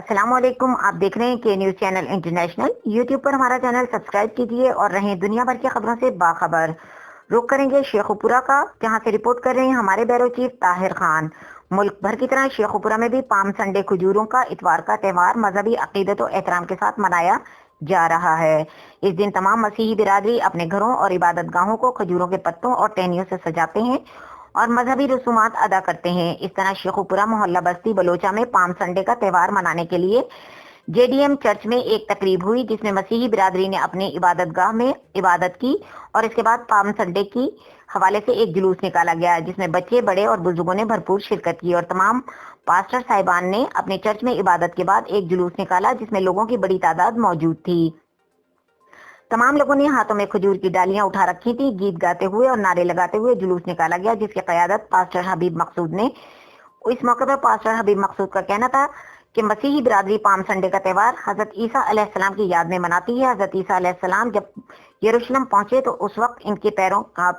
السلام علیکم، آپ دیکھ رہے ہیں کے نیوز چینل انٹرنیشنل۔ یوٹیوب پر ہمارا چینل سبسکرائب کیجئے اور رہیں دنیا بھر کی خبروں سے باخبر۔ رخ کریں گے شیخو پورہ کا، جہاں سے رپورٹ کر رہے ہیں ہمارے بیورو چیف طاہر خان۔ ملک بھر کی طرح شیخو پورہ میں بھی پام سنڈے کھجوروں کا اتوار کا تہوار مذہبی عقیدت و احترام کے ساتھ منایا جا رہا ہے۔ اس دن تمام مسیحی برادری اپنے گھروں اور عبادت گاہوں کو کھجوروں کے پتوں اور ٹہنیوں سے سجاتے ہیں اور مذہبی رسومات ادا کرتے ہیں۔ اس طرح شیخو پورہ محلہ بستی بلوچہ میں پام سنڈے کا تہوار منانے کے لیے جے ڈی ایم چرچ میں ایک تقریب ہوئی، جس میں مسیحی برادری نے اپنے عبادت گاہ میں عبادت کی اور اس کے بعد پام سنڈے کی حوالے سے ایک جلوس نکالا گیا، جس میں بچے، بڑے اور بزرگوں نے بھرپور شرکت کی اور تمام پاسٹر صاحبان نے اپنے چرچ میں عبادت کے بعد ایک جلوس نکالا، جس میں لوگوں کی بڑی تعداد موجود تھی۔ تمام لوگوں نے ہاتھوں میں کھجور کی ڈالیاں اٹھا رکھی تھی۔ گیت گاتے ہوئے اور نعرے لگاتے ہوئے جلوس نکالا گیا، جس کی قیادت پاسٹر حبیب مقصود نے۔ اس موقع پر پاسٹر حبیب مقصود کا کہنا تھا کہ مسیحی برادری پام سنڈے کا تہوار حضرت عیسیٰ علیہ السلام کی یاد میں مناتی ہے۔ حضرت عیسیٰ علیہ السلام جب یروشلم پہنچے تو اس وقت ان کے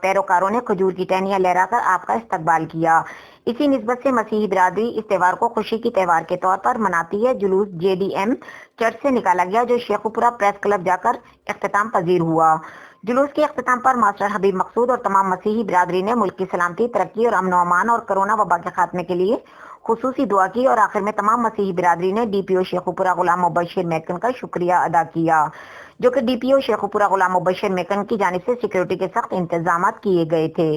پیروکاروں نے کھجور کی ٹہنیاں لہرا کر آپ کا استقبال کیا۔ اسی نسبت سے مسیحی برادری اس تہوار کو خوشی کی تہوار کے طور پر مناتی ہے۔ جلوس جے ڈی ایم چرچ سے نکالا گیا، جو شیخو پورہ پریس کلب جا کر اختتام پذیر ہوا۔ جلوس کے اختتام پر ماسٹر حبیب مقصود اور تمام مسیحی برادری نے ملک کی سلامتی، ترقی اور امن و امان اور کرونا وبا کے خاتمے کے لیے خصوصی دعا کی اور آخر میں تمام مسیحی برادری نے ڈی پی او شیخو پورہ غلام مبشر میکن کا شکریہ ادا کیا، جو کہ ڈی پی او شیخو پورہ غلام مبشر میکن کی جانب سے سیکیورٹی کے سخت انتظامات کیے گئے تھے۔